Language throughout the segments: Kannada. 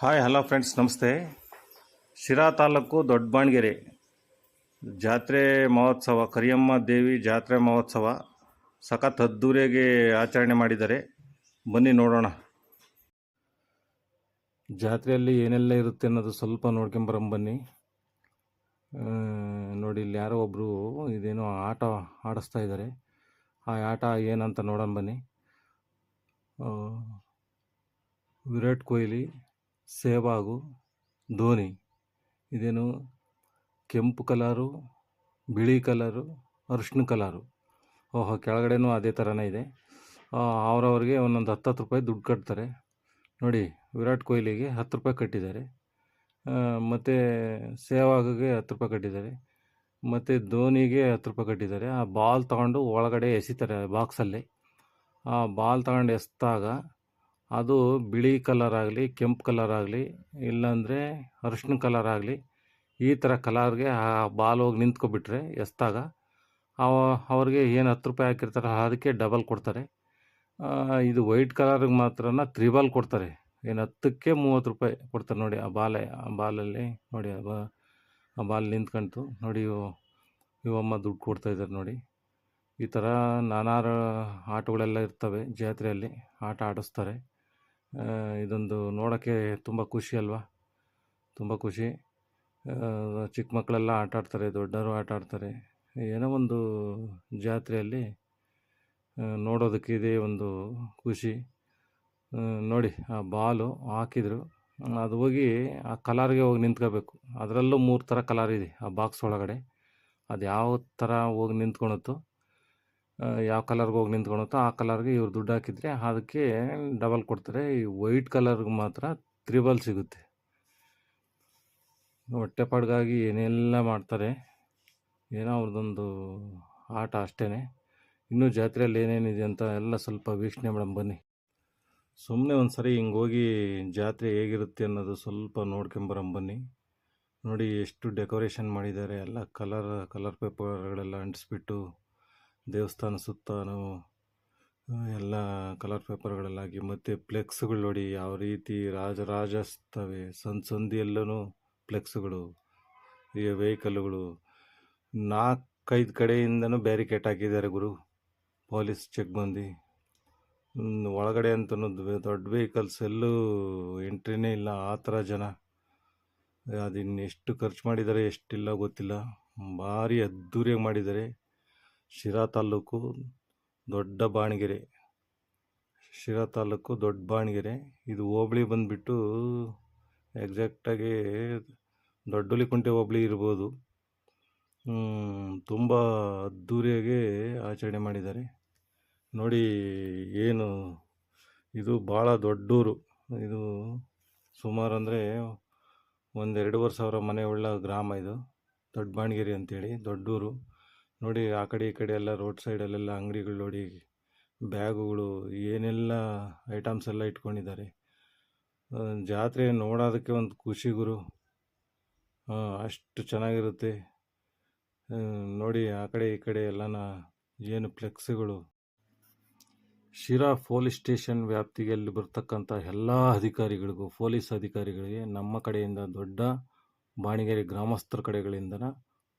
ಹಾಯ್ ಹಲೋ ಫ್ರೆಂಡ್ಸ್, ನಮಸ್ತೆ. ಶಿರಾ ತಾಲೂಕು ದೊಡ್ಡಬಾಣಗೆರೆ ಜಾತ್ರೆ ಮಹೋತ್ಸವ, ಕರಿಯಮ್ಮ ದೇವಿ ಜಾತ್ರೆ ಮಹೋತ್ಸವ ಸಖತ್ ಅದ್ದೂರಿಯಾಗಿ ಆಚರಣೆ ಮಾಡಿದ್ದಾರೆ. ಬನ್ನಿ ನೋಡೋಣ. ಜಾತ್ರೆಯಲ್ಲಿ ಏನೆಲ್ಲ ಇರುತ್ತೆ ಅನ್ನೋದು ಸ್ವಲ್ಪ ನೋಡ್ಕೊಂಬರಂ ಬನ್ನಿ. ನೋಡಿ, ಇಲ್ಲಿ ಯಾರೋ ಒಬ್ಬರು ಇದೇನೋ ಆಟ ಆಡಿಸ್ತಾ ಇದ್ದಾರೆ. ಆ ಆಟ ಏನಂತ ನೋಡೋಣ ಬನ್ನಿ. ವಿರಾಟ್ ಕೊಹ್ಲಿ, ಸೆಹ್ವಾಗ್, ಧೋನಿ, ಇದೇನು ಕೆಂಪು ಕಲರು, ಬಿಳಿ ಕಲರು, ಅರಿಶಿನ ಕಲರು. ಕೆಳಗಡೆನೂ ಅದೇ ಥರನೇ ಇದೆ. ಅವರವ್ರಿಗೆ ಒಂದೊಂದು 10 ರೂಪಾಯಿ ದುಡ್ಡು ಕಟ್ತಾರೆ. ನೋಡಿ, ವಿರಾಟ್ ಕೊಹ್ಲಿಗೆ 10 ರೂಪಾಯಿ ಕಟ್ಟಿದ್ದಾರೆ, ಮತ್ತು ಸೆಹ್ವಾಗ್ಗೆ 10 ರೂಪಾಯಿ ಕಟ್ಟಿದ್ದಾರೆ, ಮತ್ತು ಧೋನಿಗೆ 10 ರೂಪಾಯಿ ಕಟ್ಟಿದ್ದಾರೆ. ಆ ಬಾಲ್ ತಗೊಂಡು ಒಳಗಡೆ ಎಸಿತಾರೆ ಬಾಕ್ಸಲ್ಲಿ. ಆ ಬಾಲ್ ತಗೊಂಡು ಎಸ್ದಾಗ ಅದು ಬಿಳಿ ಕಲರ್ ಆಗಲಿ, ಕೆಂಪು ಕಲರ್ ಆಗಲಿ, ಇಲ್ಲಾಂದರೆ ಅರಿಶಿನ ಕಲರ್ ಆಗಲಿ, ಈ ಥರ ಕಲರ್ಗೆ ಆ ಬಾಲ್ ಹೋಗಿ ನಿಂತ್ಕೊಬಿಟ್ರೆ ಎಸ್ದಾಗ ಅವ್ರಿಗೆ ಏನು 10 ರೂಪಾಯಿ ಹಾಕಿರ್ತಾರೆ ಅದಕ್ಕೆ ಡಬಲ್ ಕೊಡ್ತಾರೆ. ಇದು ವೈಟ್ ಕಲರ್ಗೆ ಮಾತ್ರ ತ್ರಿಬಲ್ ಕೊಡ್ತಾರೆ. ಏನು 10ಕ್ಕೆ 30 ರೂಪಾಯಿ ಕೊಡ್ತಾರೆ. ನೋಡಿ, ಆ ಬಾಲಲ್ಲಿ ನೋಡಿ, ಆ ಬಾಲ್ ನಿಂತ್ಕೊಂತು ನೋಡಿ. ಇವಮ್ಮ ದುಡ್ಡು ಕೊಡ್ತಾಯಿದ್ದಾರೆ ನೋಡಿ. ಈ ಥರ ನಾನಾರು ಆಟಗಳೆಲ್ಲ ಇರ್ತವೆ ಜಾತ್ರೆಯಲ್ಲಿ, ಆಟ ಆಡಿಸ್ತಾರೆ. ಇದೊಂದು ನೋಡೋಕ್ಕೆ ತುಂಬ ಖುಷಿ ಅಲ್ವಾ? ತುಂಬ ಖುಷಿ. ಚಿಕ್ಕ ಮಕ್ಕಳೆಲ್ಲ ಆಟ ಆಡ್ತಾರೆ, ದೊಡ್ಡವರು ಆಟ ಆಡ್ತಾರೆ. ಏನೋ ಒಂದು ಜಾತ್ರೆಯಲ್ಲಿ ನೋಡೋದಕ್ಕೆ ಇದೇ ಒಂದು ಖುಷಿ. ನೋಡಿ, ಆ ಬಾಲು ಹಾಕಿದ್ರು, ಅದು ಹೋಗಿ ಆ ಕಲರ್ಗೆ ಹೋಗಿ ನಿಂತ್ಕೋಬೇಕು. ಅದರಲ್ಲೂ 3 ಥರ ಕಲರ್ ಇದೆ ಆ ಬಾಕ್ಸ್ ಒಳಗಡೆ. ಅದು ಯಾವ ಥರ ಹೋಗಿ ನಿಂತ್ಕೊಳುತ್ತೋ, ಯಾವ ಕಲರ್ಗೆ ಹೋಗಿ ನಿಂತ್ಕೊಳುತ್ತೋ ಆ ಕಲರ್ಗೆ ಇವ್ರು ದುಡ್ಡು ಹಾಕಿದರೆ ಅದಕ್ಕೆ ಡಬಲ್ ಕೊಡ್ತಾರೆ. ಈ ವೈಟ್ ಕಲರ್ಗೆ ಮಾತ್ರ ತ್ರಿಬಲ್ ಸಿಗುತ್ತೆ. ಹೊಟ್ಟೆಪಾಡ್ಗಾಗಿ ಏನೆಲ್ಲ ಮಾಡ್ತಾರೆ. ಏನೋ ಅವ್ರದ್ದೊಂದು ಆಟ ಅಷ್ಟೇ. ಇನ್ನೂ ಜಾತ್ರೆಯಲ್ಲಿ ಏನೇನಿದೆ ಅಂತ ಎಲ್ಲ ಸ್ವಲ್ಪ ವೀಕ್ಷಣೆ ಮಾಡೋಣ ಬನ್ನಿ. ಸುಮ್ಮನೆ ಒಂದು ಸರಿ ಹಿಂಗೆ ಹೋಗಿ ಜಾತ್ರೆ ಹೇಗಿರುತ್ತೆ ಅನ್ನೋದು ಸ್ವಲ್ಪ ನೋಡ್ಕೊಂಬರೋಣ ಬನ್ನಿ. ನೋಡಿ, ಎಷ್ಟು ಡೆಕೋರೇಷನ್ ಮಾಡಿದ್ದಾರೆ. ಎಲ್ಲ ಕಲರ್ ಪೇಪರ್ಗಳೆಲ್ಲ ಅಂಟಿಸ್ಬಿಟ್ಟು ದೇವಸ್ಥಾನ ಸುತ್ತಾನು ಎಲ್ಲ ಕಲರ್ ಪೇಪರ್ಗಳಲ್ಲಾಗಿ, ಮತ್ತು ಫ್ಲೆಕ್ಸ್ಗಳು ನೋಡಿ ಯಾವ ರೀತಿ ರಾಜರಾಜಿಸ್ತವೆ. ಸಂದಿಯಲ್ಲೂ ಫ್ಲೆಕ್ಸ್ಗಳು, ಈ ವೆಹಿಕಲ್ಗಳು 4-5 ಕಡೆಯಿಂದನೂ ಬ್ಯಾರಿಕೇಡ್ ಹಾಕಿದ್ದಾರೆ ಗುರು. ಪೊಲೀಸ್ ಚೆಕ್ ಬಂದು ಒಳಗಡೆ ಅಂತನೂ ದೊಡ್ಡ ವೆಹಿಕಲ್ಸ್ ಎಲ್ಲೂ ಎಂಟ್ರಿನೇ ಇಲ್ಲ. ಆ ಥರ ಜನ. ಅದಿನ್ನೆಷ್ಟು ಖರ್ಚು ಮಾಡಿದ್ದಾರೆ ಎಷ್ಟಿಲ್ಲ ಗೊತ್ತಿಲ್ಲ. ಭಾರಿ ಅದ್ದೂರಿಯಾಗಿ ಮಾಡಿದ್ದಾರೆ. ಶಿರಾ ತಾಲೂಕು ದೊಡ್ಡಬಾಣಗೆರೆ. ಶಿರಾ ತಾಲೂಕು ದೊಡ್ಡಬಾಣಗೆರೆ. ಇದು ಹೋಬಳಿ ಬಂದುಬಿಟ್ಟು ಎಕ್ಸಾಕ್ಟಾಗಿ ದೊಡ್ಡಹುಲಿಕುಂಟೆ ಹೋಬಳಿ ಇರ್ಬೋದು. ತುಂಬ ಅದ್ದೂರಿಯಾಗಿ ಆಚರಣೆ ಮಾಡಿದ್ದಾರೆ. ನೋಡಿ, ಏನು ಇದು ಭಾಳ ದೊಡ್ಡೂರು. ಇದು ಸುಮಾರು ಅಂದರೆ 1-2 ಸಾವಿರ ಮನೆ ಉಳ್ಳ ಗ್ರಾಮ ಇದು, ದೊಡ್ಡಬಾಣಗೆರೆ ಅಂತೇಳಿ, ದೊಡ್ಡೂರು. ನೋಡಿ, ಆ ಕಡೆ ಈ ಕಡೆ ಎಲ್ಲ ರೋಡ್ ಸೈಡಲ್ಲೆಲ್ಲ ಅಂಗಡಿಗಳು ನೋಡಿ, ಬ್ಯಾಗುಗಳು, ಏನೆಲ್ಲ ಐಟಮ್ಸ್ ಎಲ್ಲ ಇಟ್ಕೊಂಡಿದ್ದಾರೆ. ಜಾತ್ರೆ ನೋಡೋದಕ್ಕೆ ಒಂದು ಖುಷಿ ಗುರು. ಅಷ್ಟು ಚೆನ್ನಾಗಿರುತ್ತೆ. ನೋಡಿ, ಆ ಕಡೆ ಈ ಕಡೆ ಎಲ್ಲನ ಏನು ಫ್ಲೆಕ್ಸ್ಗಳು. ಶಿರಾ ಪೊಲೀಸ್ ಸ್ಟೇಷನ್ ವ್ಯಾಪ್ತಿಯಲ್ಲಿ ಬರ್ತಕ್ಕಂಥ ಎಲ್ಲ ಅಧಿಕಾರಿಗಳಿಗೂ, ಪೊಲೀಸ್ ಅಧಿಕಾರಿಗಳಿಗೆ ನಮ್ಮ ಕಡೆಯಿಂದ, ದೊಡ್ಡ ಬಾಣಗೆರೆ ಗ್ರಾಮಸ್ಥರ ಕಡೆಗಳಿಂದ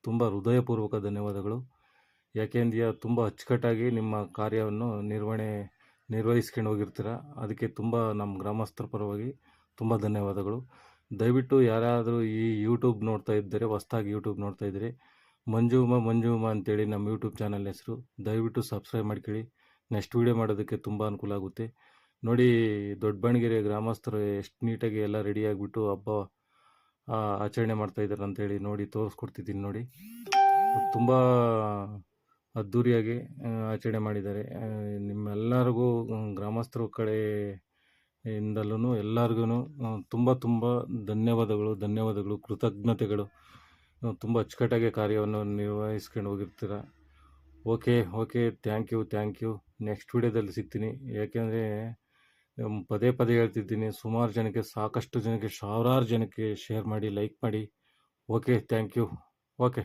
ತುಂಬ ಹೃದಯಪೂರ್ವಕ ಧನ್ಯವಾದಗಳು. ಯಾಕೆಂದ್ರೆ ತುಂಬ ಅಚ್ಚುಕಟ್ಟಾಗಿ ನಿಮ್ಮ ಕಾರ್ಯವನ್ನು ನಿರ್ವಹಿಸ್ಕೊಂಡು ಹೋಗಿರ್ತೀರ. ಅದಕ್ಕೆ ತುಂಬ ನಮ್ಮ ಗ್ರಾಮಸ್ಥರ ಪರವಾಗಿ ತುಂಬ ಧನ್ಯವಾದಗಳು. ದಯವಿಟ್ಟು ಯಾರಾದರೂ ಈ ಯೂಟ್ಯೂಬ್ ನೋಡ್ತಾ ಇದ್ದರೆ, ಹೊಸ್ದಾಗಿ ಯೂಟ್ಯೂಬ್ ನೋಡ್ತಾ ಇದ್ದರೆ, ಮಂಜುಮ ಅಂತೇಳಿ ನಮ್ಮ ಯೂಟ್ಯೂಬ್ ಚಾನಲ್ ಹೆಸರು. ದಯವಿಟ್ಟು ಸಬ್ಸ್ಕ್ರೈಬ್ ಮಾಡ್ಕೊಳ್ಳಿ. ನೆಕ್ಸ್ಟ್ ವೀಡಿಯೋ ಮಾಡೋದಕ್ಕೆ ತುಂಬ ಅನುಕೂಲ ಆಗುತ್ತೆ. ನೋಡಿ, ದೊಡ್ಡಬಾಣಗೆರೆ ಗ್ರಾಮಸ್ಥರು ಎಷ್ಟು ನೀಟಾಗಿ ಎಲ್ಲ ರೆಡಿಯಾಗಿಬಿಟ್ಟು ಹಬ್ಬ ಆಚರಣೆ ಮಾಡ್ತಾಯಿದ್ದಾರೆ ಅಂತೇಳಿ ನೋಡಿ ತೋರಿಸ್ಕೊಡ್ತಿದ್ದೀನಿ. ನೋಡಿ, ತುಂಬ ಅದ್ಧೂರಿಯಾಗಿ ಆಚರಣೆ ಮಾಡಿದ್ದಾರೆ. ನಿಮ್ಮೆಲ್ಲರಿಗೂ ಗ್ರಾಮಸ್ಥರ ಕಡೆಯಿಂದಲೂ ಎಲ್ಲರಿಗೂ ತುಂಬ ಧನ್ಯವಾದಗಳು, ಕೃತಜ್ಞತೆಗಳು. ತುಂಬ ಅಚ್ಚುಕಟ್ಟಾಗಿ ಕಾರ್ಯವನ್ನು ನಿರ್ವಹಿಸ್ಕೊಂಡು ಹೋಗಿರ್ತೀರ. Okay, thank you. ನೆಕ್ಸ್ಟ್ ವಿಡಿಯೋದಲ್ಲಿ ಸಿಗ್ತೀನಿ. ಯಾಕೆಂದರೆ ಪದೇ ಹೇಳ್ತಿದ್ದೀನಿ, ಸುಮಾರು ಜನಕ್ಕೆ, ಸಾಕಷ್ಟು ಜನಕ್ಕೆ, ಸಾವಿರಾರು ಜನಕ್ಕೆ ಶೇರ್ ಮಾಡಿ, ಲೈಕ್ ಮಾಡಿ. Okay, thank you. ಓಕೆ.